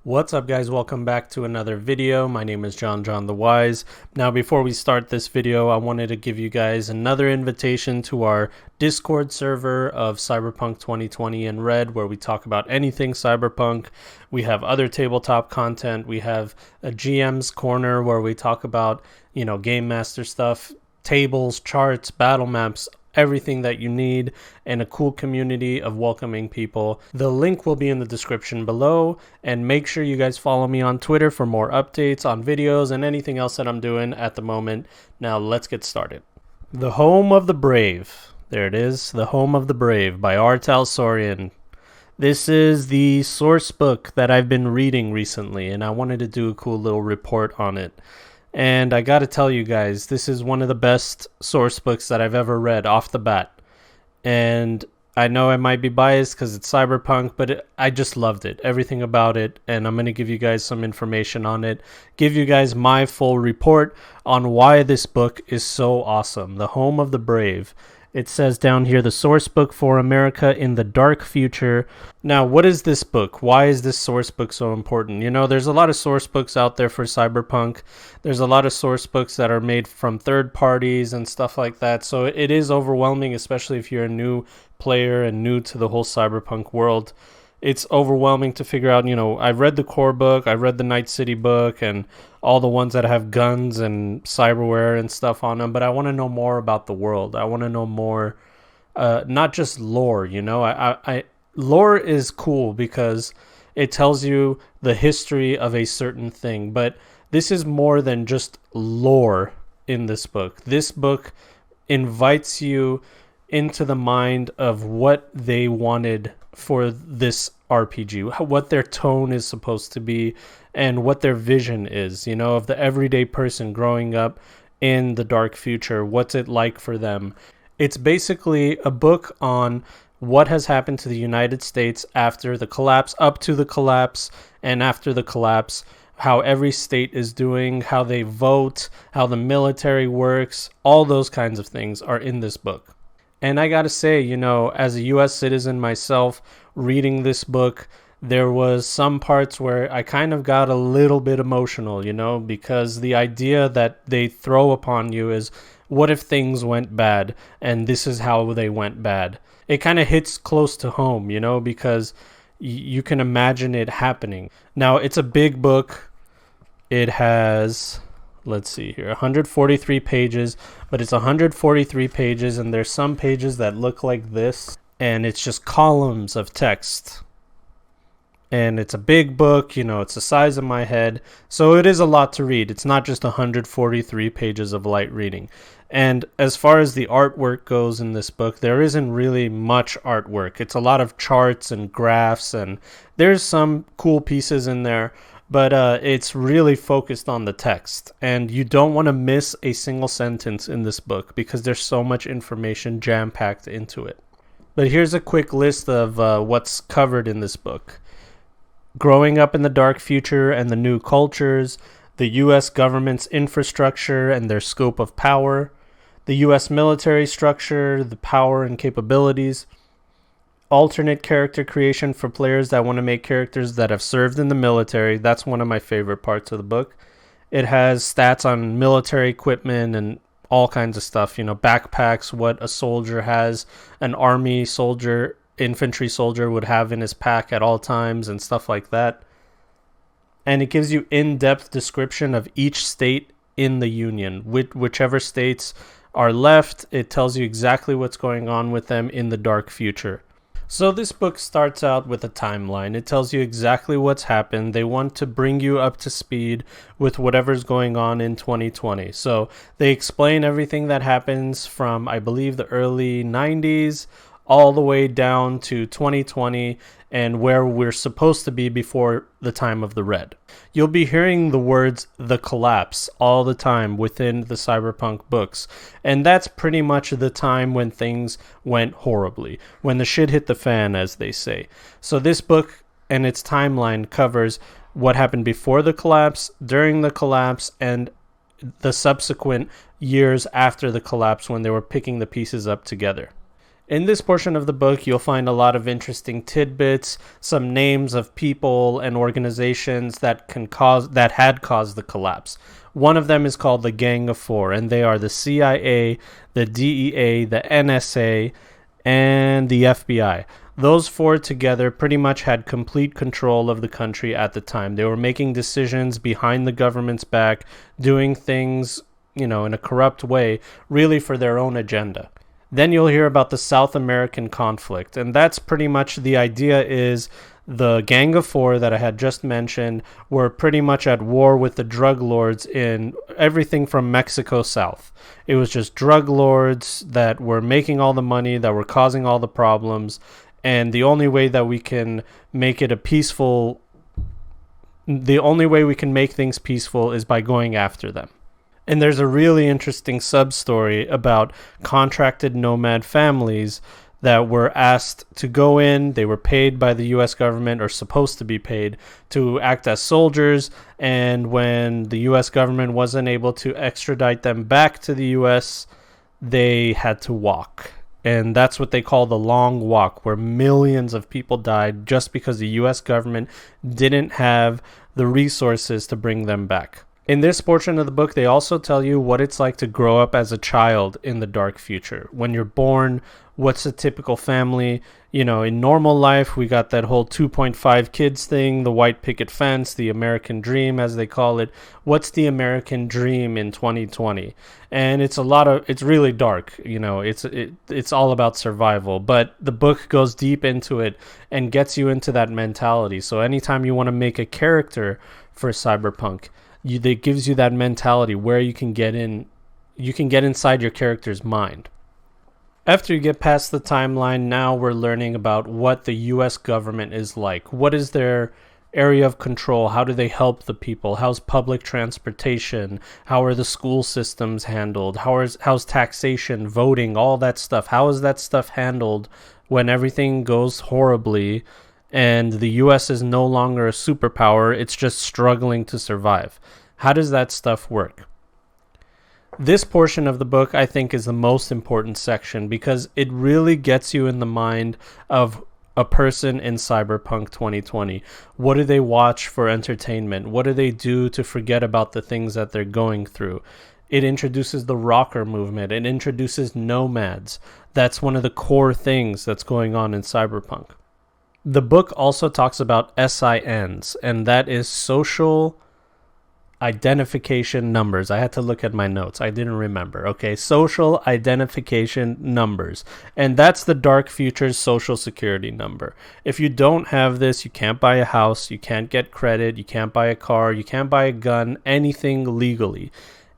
What's up, guys? Welcome back to another video. My name is JonJonTheWise. Now, before we start this video, I wanted to give you guys another invitation to our Discord server of Cyberpunk 2020 in Red, where we talk about anything Cyberpunk. We have other tabletop content. We have a GM's corner where we talk about, game master stuff, tables, charts, battle maps, everything that you need, and a cool community of welcoming people. The link will be in the description below, and make sure you guys follow me on Twitter for more updates on videos and anything else that I'm doing at the moment. Now let's get started. The Home of the Brave. There it is, The Home of the Brave by R. Talsorian. This is the source book that I've been reading recently, and I wanted to do a cool little report on it. And I gotta tell you guys, this is one of the best source books that I've ever read off the bat. And I know I might be biased because it's Cyberpunk, but I just loved it, everything about it. And I'm going to give you guys some information on it, give you guys my full report on why this book is so awesome. The Home of the Brave. It says down here, the source book for America in the dark future. Now, what is this book? Why is this source book so important? There's a lot of source books out there for Cyberpunk. There's a lot of source books that are made from third parties and stuff like that. So it is overwhelming, especially if you're a new player and new to the whole Cyberpunk world. It's overwhelming to figure out, I've read the core book, I've read the Night City book, and all the ones that have guns and cyberware and stuff on them, but I want to know more about the world. I want to know more, not just lore, lore is cool because it tells you the history of a certain thing, but this is more than just lore in this book. This book invites you into the mind of what they wanted for this RPG, what their tone is supposed to be, and what their vision is, of the everyday person growing up in the dark future. What's it like for them? It's basically a book on what has happened to the United States after the collapse, up to the collapse, and after the collapse, how every state is doing, how they vote, how the military works, all those kinds of things are in this book. And I gotta say, as a U.S. citizen myself, reading this book, there was some parts where I kind of got a little bit emotional, because the idea that they throw upon you is, what if things went bad, and this is how they went bad? It kind of hits close to home, because you can imagine it happening. Now, it's a big book. It has, let's see here, 143 pages, but it's 143 pages, and there's some pages that look like this, and it's just columns of text. And it's a big book, it's the size of my head, so it is a lot to read. It's not just 143 pages of light reading. And as far as the artwork goes in this book, there isn't really much artwork. It's a lot of charts and graphs, and there's some cool pieces in there, but it's really focused on the text. And you don't want to miss a single sentence in this book because there's so much information jam-packed into it. But here's a quick list of what's covered in this book. Growing up in the dark future and the new cultures, the U.S. government's infrastructure and their scope of power, the U.S. military structure, the power and capabilities, alternate character creation for players that want to make characters that have served in the military. That's one of my favorite parts of the book. It has stats on military equipment and all kinds of stuff, backpacks, what a soldier has, an army soldier, infantry soldier would have in his pack at all times and stuff like that. And it gives you in-depth description of each state in the Union. Whichever states are left, it tells you exactly what's going on with them in the dark future. So this book starts out with a timeline. It tells you exactly what's happened. They want to bring you up to speed with whatever's going on in 2020. So they explain everything that happens from, I believe, the early 90s all the way down to 2020 and where we're supposed to be before the time of the Red. You'll be hearing the words "the collapse" all the time within the Cyberpunk books, and that's pretty much the time when things went horribly, when the shit hit the fan, as they say. So this book and its timeline covers what happened before the collapse, during the collapse, and the subsequent years after the collapse when they were picking the pieces up together. In this portion of the book, you'll find a lot of interesting tidbits, some names of people and organizations that had caused the collapse. One of them is called the Gang of Four, and they are the CIA, the DEA, the NSA, and the FBI. Those four together pretty much had complete control of the country at the time. They were making decisions behind the government's back, doing things, in a corrupt way, really for their own agenda. Then you'll hear about the South American conflict, and that's pretty much the idea is the Gang of Four that I had just mentioned were pretty much at war with the drug lords in everything from Mexico south. It was just drug lords that were making all the money, that were causing all the problems, and the only way we can make things peaceful is by going after them. And there's a really interesting sub-story about contracted nomad families that were asked to go in. They were paid by the U.S. government, or supposed to be paid, to act as soldiers. And when the U.S. government wasn't able to extradite them back to the U.S., they had to walk. And that's what they call the long walk, where millions of people died just because the U.S. government didn't have the resources to bring them back. In this portion of the book, they also tell you what it's like to grow up as a child in the dark future. When you're born, what's a typical family? In normal life, we got that whole 2.5 kids thing, the white picket fence, the American dream, as they call it. What's the American dream in 2020? And it's really dark. It's all about survival. But the book goes deep into it and gets you into that mentality. So anytime you want to make a character for Cyberpunk, it gives you that mentality where you can get inside your character's mind. After you get past the timeline, now we're learning about what the U.S. government is like. What is their area of control? How do they help the people? How's public transportation? How are the school systems handled? How's taxation, voting, all that stuff? How is that stuff handled when everything goes horribly and the U.S. is no longer a superpower? It's just struggling to survive. How does that stuff work? This portion of the book, I think, is the most important section because it really gets you in the mind of a person in Cyberpunk 2020. What do they watch for entertainment? What do they do to forget about the things that they're going through? It introduces the rocker movement. It introduces nomads. That's one of the core things that's going on in Cyberpunk. The book also talks about SINs, and that is social identification numbers. I had to look at my notes. I didn't remember. Okay, social identification numbers. And that's the dark future's social security number. If you don't have this, you can't buy a house, you can't get credit, you can't buy a car, you can't buy a gun, anything legally.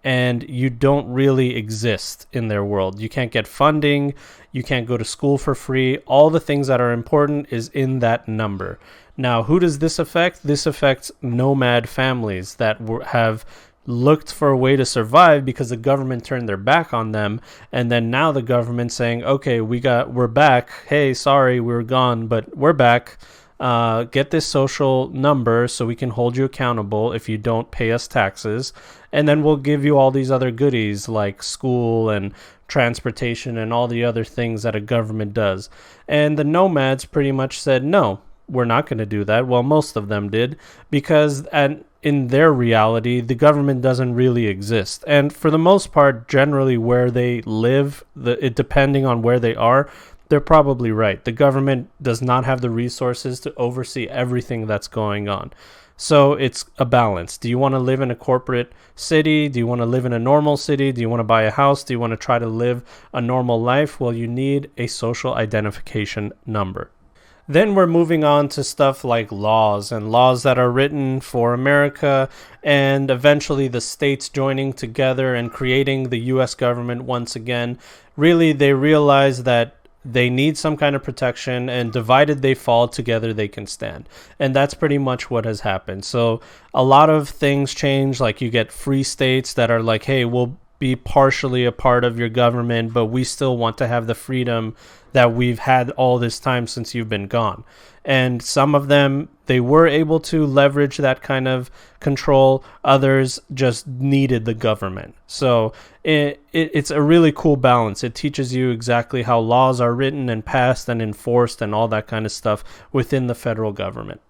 And you don't really exist in their world. You can't get funding, you can't go to school for free. All the things that are important is in that number. Now, who does this affect? This affects nomad families that have looked for a way to survive because the government turned their back on them. And then now the government's saying, okay, we're back. Hey, sorry, we were gone, but we're back. Get this social number so we can hold you accountable if you don't pay us taxes. And then we'll give you all these other goodies like school and transportation and all the other things that a government does. And the nomads pretty much said, no, we're not going to do that. Well, most of them did, because in their reality, the government doesn't really exist. And for the most part, generally where they live, depending on where they are, they're probably right. The government does not have the resources to oversee everything that's going on. So it's a balance. Do you want to live in a corporate city? Do you want to live in a normal city? Do you want to buy a house? Do you want to try to live a normal life? Well, you need a social identification number. Then we're moving on to stuff like laws that are written for America, and eventually the states joining together and creating the U.S. government once again. Really, they realize that they need some kind of protection, and divided they fall, together they can stand. And that's pretty much what has happened. So a lot of things change, like you get free states that are like, hey, we'll be partially a part of your government, but we still want to have the freedom that we've had all this time since you've been gone. And some of them, they were able to leverage that kind of control. Others just needed the government. So it's a really cool balance. It teaches you exactly how laws are written and passed and enforced and all that kind of stuff within the federal government.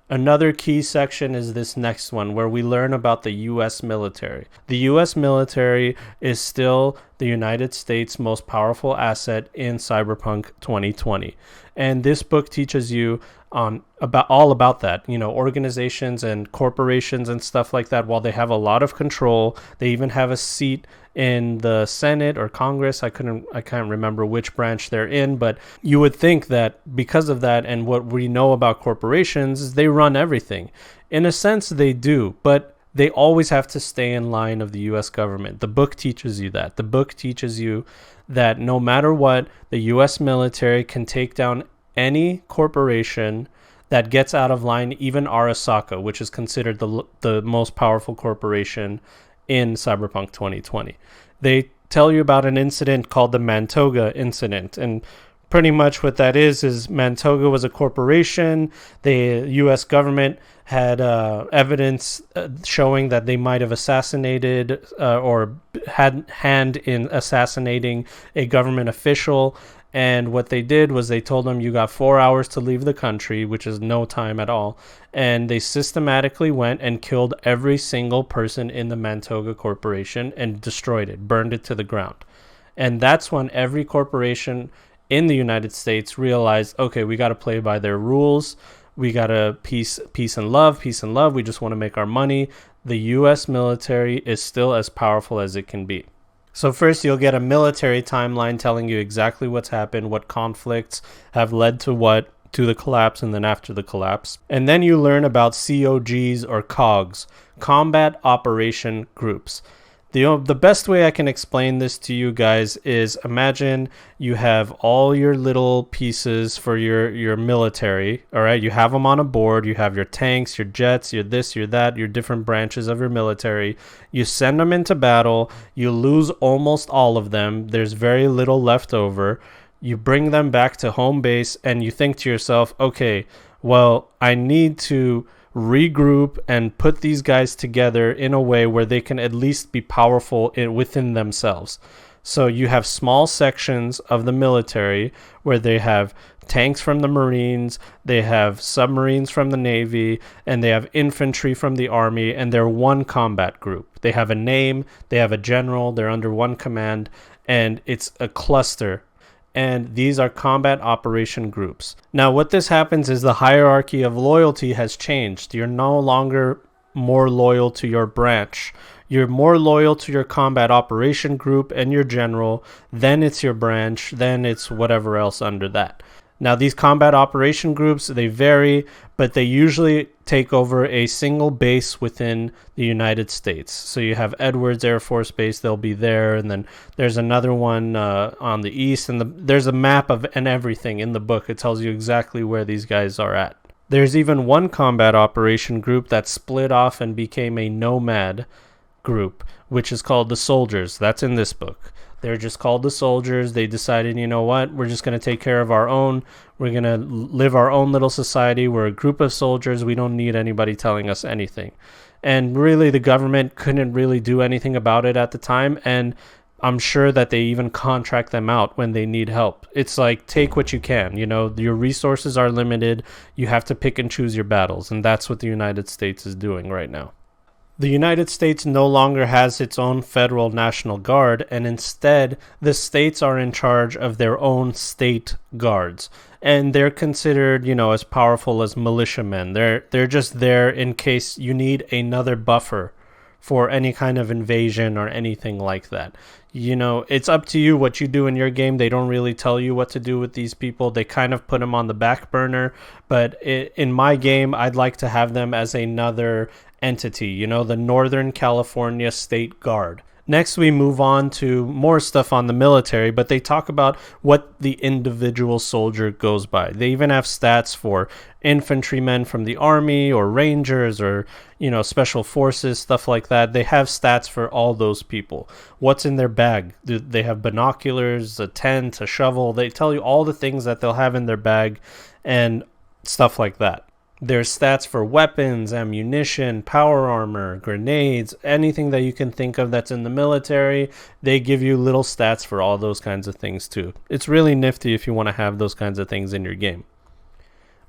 Another key section is this next one, where we learn about the U.S. military. The U.S. military is still the United States' most powerful asset in Cyberpunk 2020. And this book teaches you about that. Organizations and corporations and stuff like that, while they have a lot of control, they even have a seat in the Senate or Congress. I can't remember which branch they're in, but you would think that because of that and what we know about corporations is they run everything. In a sense, they do, but they always have to stay in line of the U.S. government. The book teaches you that. The book teaches you that no matter what, the U.S. military can take down any corporation that gets out of line, even Arasaka, which is considered the most powerful corporation in Cyberpunk 2020. They tell you about an incident called the Mantoga incident, and pretty much what that is Mantoga was a corporation. The U.S. government had evidence showing that they might have assassinated or had hand in assassinating a government official. And what they did was they told them, you got 4 hours to leave the country, which is no time at all. And they systematically went and killed every single person in the Mantoga corporation and destroyed it, burned it to the ground. And that's when every corporation in the United States realized, okay, we got to play by their rules. We got to peace and love. We just want to make our money. The U.S. military is still as powerful as it can be. So first, you'll get a military timeline telling you exactly what's happened, what conflicts have led to what, to the collapse, and then after the collapse. And then you learn about COGs or COGs, Combat Operation Groups. The best way I can explain this to you guys is, imagine you have all your little pieces for your military, all right? You have them on a board. You have your tanks, your jets, your this, your that, your different branches of your military. You send them into battle. You lose almost all of them. There's very little left over. You bring them back to home base and you think to yourself, okay, well, I need to regroup and put these guys together in a way where they can at least be powerful within themselves. So you have small sections of the military where they have tanks from the Marines, they have submarines from the Navy, and they have infantry from the Army, and they're one combat group. They have a name, they have a general, they're under one command, and it's a cluster. And these are combat operation groups. Now, what this happens is the hierarchy of loyalty has changed. You're no longer more loyal to your branch. You're more loyal to your combat operation group and your general. Then it's your branch. Then it's whatever else under that. Now, these combat operation groups, they vary, but they usually take over a single base within the United States. So you have Edwards Air Force Base, they'll be there, and then there's another one on the east, and there's a map of and everything in the book. It tells you exactly where these guys are at. There's even one combat operation group that split off and became a nomad group, which is called the Soldiers. That's in this book. They're just called the Soldiers. They decided, you know what, we're just going to take care of our own. We're going to live our own little society. We're a group of soldiers. We don't need anybody telling us anything. And really, the government couldn't really do anything about it at the time. And I'm sure that they even contract them out when they need help. It's like, take what you can. Your resources are limited. You have to pick and choose your battles. And that's what the United States is doing right now. The United States no longer has its own federal National Guard, and instead, the states are in charge of their own state guards. And they're considered, as powerful as militiamen. They're just there in case you need another buffer for any kind of invasion or anything like that. It's up to you what you do in your game. They don't really tell you what to do with these people. They kind of put them on the back burner. But in my game, I'd like to have them as another entity, the Northern California State Guard. Next, we move on to more stuff on the military, but they talk about what the individual soldier goes by. They even have stats for infantrymen from the army or rangers or, special forces, stuff like that. They have stats for all those people. What's in their bag? Do they have binoculars, a tent, a shovel? They tell you all the things that they'll have in their bag and stuff like that. There's stats for weapons, ammunition, power armor, grenades, anything that you can think of that's in the military. They give you little stats for all those kinds of things too. It's really nifty if you want to have those kinds of things in your game.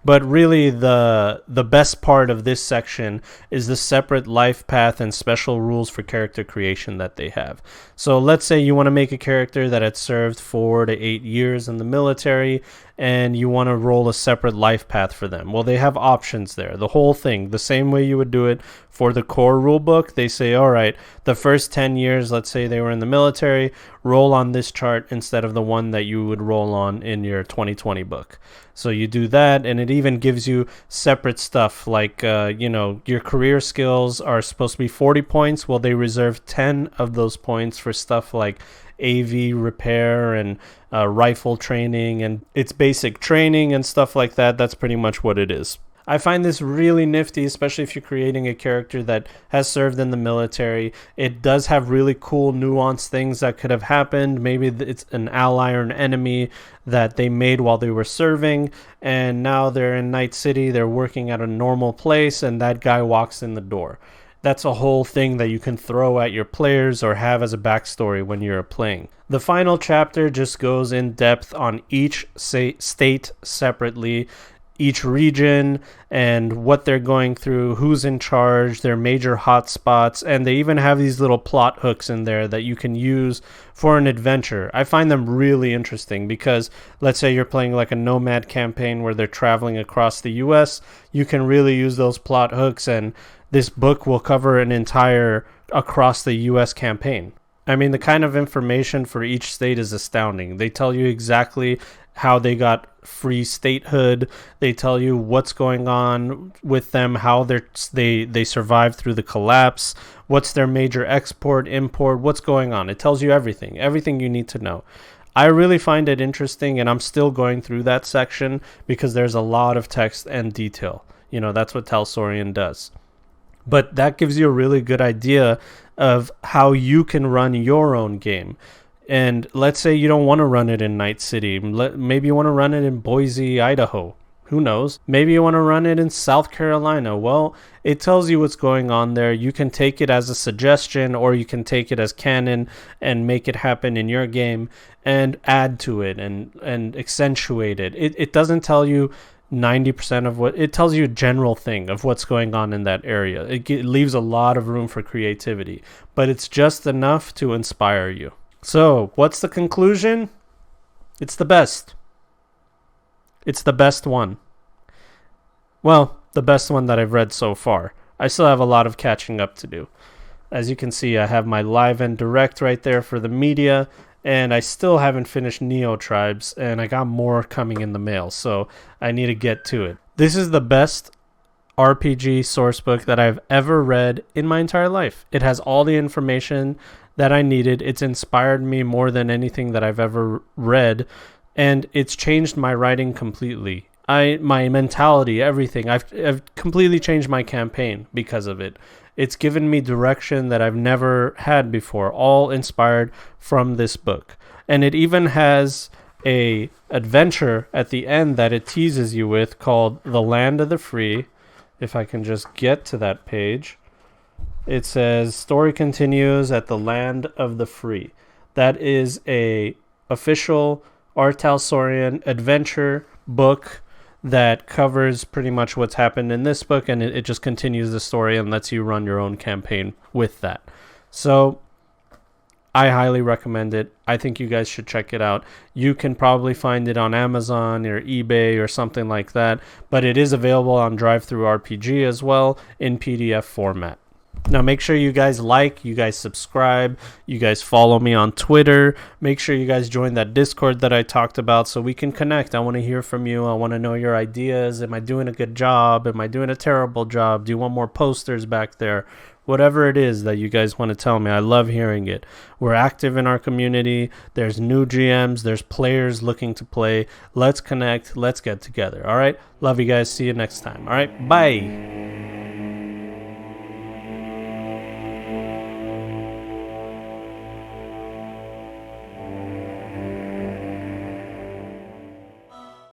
But really, the best part of this section is the separate life path and special rules for character creation that they have. So let's say you want to make a character that had served 4 to 8 years in the military, and you want to roll a separate life path for them. Well, they have options there. The whole thing, the same way you would do it for the core rulebook, they say, all right, the first 10 years, let's say they were in the military, roll on this chart instead of the one that you would roll on in your 2020 book. So you do that, and it even gives you separate stuff like, your career skills are supposed to be 40 points. Well, they reserve 10 of those points for stuff like AV repair and rifle training, and it's basic training and stuff like that. That's pretty much what it is. I find this really nifty, especially if you're creating a character that has served in the military. It does have really cool, nuanced things that could have happened. Maybe it's an ally or an enemy that they made while they were serving, and now they're in Night City, they're working at a normal place, and that guy walks in the door. That's a whole thing that you can throw at your players or have as a backstory when you're playing. The final chapter just goes in depth on each state separately, each region and what they're going through, who's in charge, their major hotspots, and they even have these little plot hooks in there that you can use for an adventure. I find them really interesting because let's say you're playing like a nomad campaign where they're traveling across the US, you can really use those plot hooks, and this book will cover an entire across the US campaign. I mean, the kind of information for each state is astounding. They tell you exactly how they got free statehood. They tell you what's going on with them, how they survived through the collapse, what's their major export, import, what's going on. It tells you everything you need to know. I really find it interesting, and I'm still going through that section because there's a lot of text and detail. That's what Talsorian does. But that gives you a really good idea of how you can run your own game. And let's say you don't want to run it in Night City. Maybe you want to run it in Boise, Idaho. Who knows? Maybe you want to run it in South Carolina. Well, it tells you what's going on there. You can take it as a suggestion, or you can take it as canon and make it happen in your game and add to it and accentuate it. It doesn't tell you 90% of what it tells you, a general thing of what's going on in that area. It leaves a lot of room for creativity, but it's just enough to inspire you. So what's the conclusion? It's the best. It's the best one. Well, the best one that I've read so far. I still have a lot of catching up to do. As you can see, I have my live and direct right there for the media, and I still haven't finished Neo Tribes, and I got more coming in the mail, so I need to get to it. This is the best RPG source book that I've ever read in my entire life. It has all the information that I needed. It's inspired me more than anything that I've ever read, and it's changed my writing completely. My mentality, everything. I've completely changed my campaign because of it. It's given me direction that I've never had before, all inspired from this book. And it even has a adventure at the end that it teases you with called The Land of the Free. If I can just get to that page. It says, story continues at the Land of the Free. That is a official R. Talsorian adventure book that covers pretty much what's happened in this book, and it just continues the story and lets you run your own campaign with that. So I highly recommend it. I think you guys should check it out. You can probably find it on Amazon or eBay or something like that, but it is available on DriveThruRPG as well in PDF format. Now, make sure you guys you guys subscribe, you guys follow me on Twitter. Make sure you guys join that Discord that I talked about so we can connect. I want to hear from you. I want to know your ideas. Am I doing a good job? Am I doing a terrible job? Do you want more posters back there? whatever it is that you guys want to tell me. I love hearing it. We're active in our community. There's new GMs. There's players looking to play. Let's connect. Let's get together. All right. Love you guys. See you next time. All right. Bye.